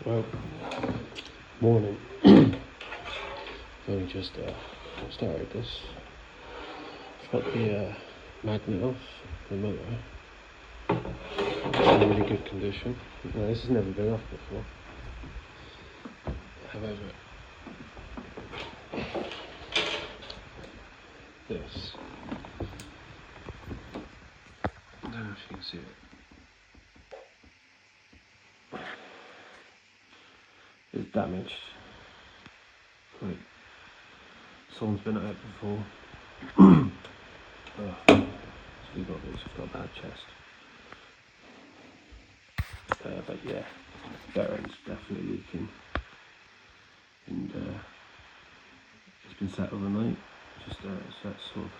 Well, morning. So we just started this. I've got the magnet off the motor. It's in really good condition. Now, this has never been off before. However, this, I don't know if you can see it. It's damaged. Like, someone's been at it before. So we got this. I've got a bad chest. But yeah, bearing's definitely leaking, and it's been set overnight. Just so that's sort of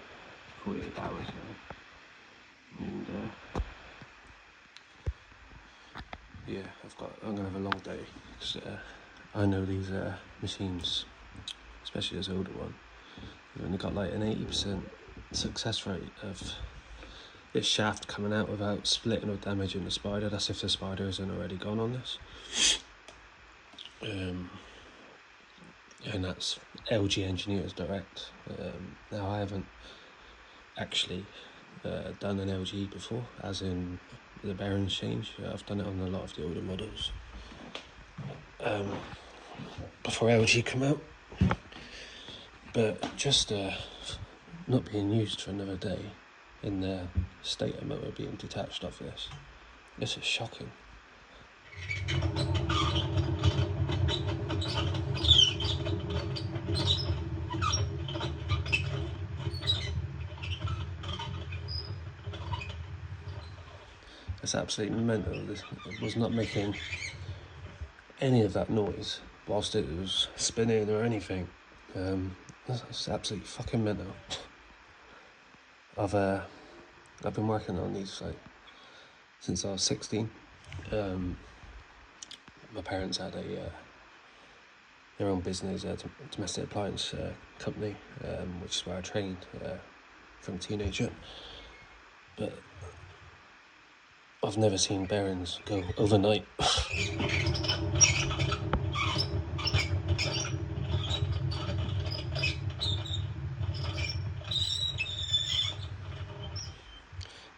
48 hours now, and yeah, I'm gonna have a long day because I know these machines, especially this older one, you've only got like an 80% success rate of this shaft coming out without splitting or damaging the spider. That's if the spider isn't already gone on this. And that's LG Engineers Direct. Now I haven't actually done an LG before, as in the bearings change. I've done it on a lot of the older models before LG come out, but just not being used for another day in the state of motor being detached off this. This is shocking. It's absolutely mental. This was not making any of that noise whilst it was spinning or anything. It's absolutely fucking mental. I've been working on these like since I was 16. My parents had their own business, a domestic appliance company, which is where I trained from a teenager. But I've never seen bearings go overnight.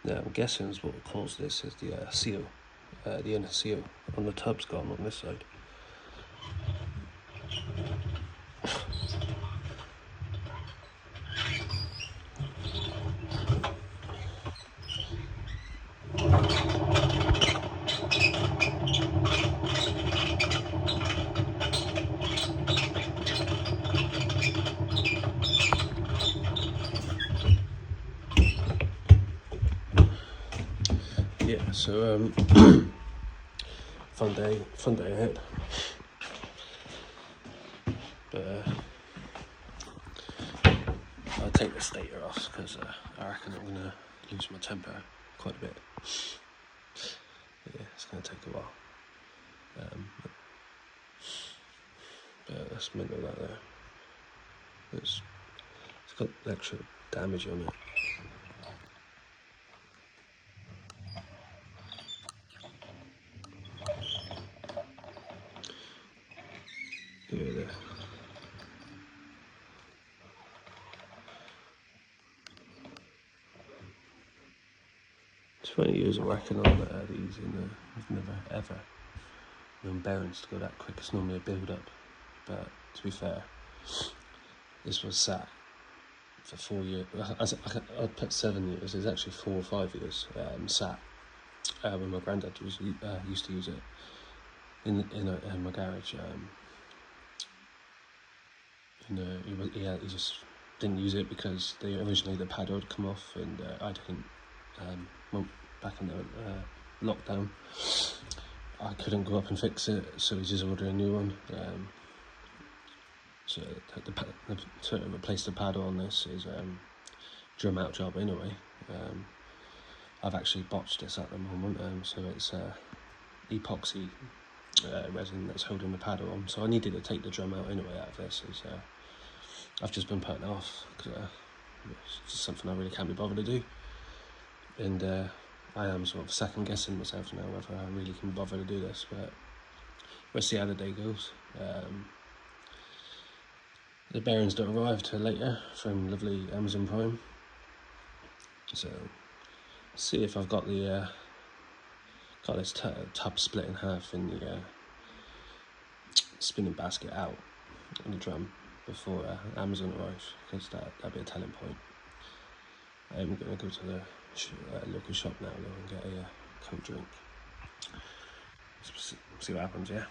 Now, I'm guessing what caused this is the seal, the inner seal on the tub's gone on this side. Yeah, so fun day ahead. But I'll take the stator off because I reckon I'm gonna lose my temper quite a bit. Yeah, it's gonna take a while. But that's mental that there. It's got extra damage on it. Yeah, there. 20 years of working on these, and I've never ever known bearings to go that quick. It's normally a build up, but to be fair, this was sat for 4 years. I'd put 7 years. It's actually 4 or 5 years sat when my granddad was used to use it in my garage. He just didn't use it because originally the paddle had come off, and I didn't. Well, back in the lockdown, I couldn't go up and fix it, so we just ordered a new one. So to replace the paddle on this is drum out job anyway. I've actually botched this at the moment, so it's epoxy resin that's holding the paddle on. So I needed to take the drum out anyway out of this. I've just been putting it off because it's just something I really can't be bothered to do. And I am sort of second guessing myself now whether I really can bother to do this, but we'll see how the day goes. The bearings don't arrive till later from lovely Amazon Prime, so see if I've got the got this tub split in half in the spinning basket out on the drum before Amazon arrives, because that'd be a telling point. I'm going to go to the local shop now though and get a cold drink. See what happens, yeah?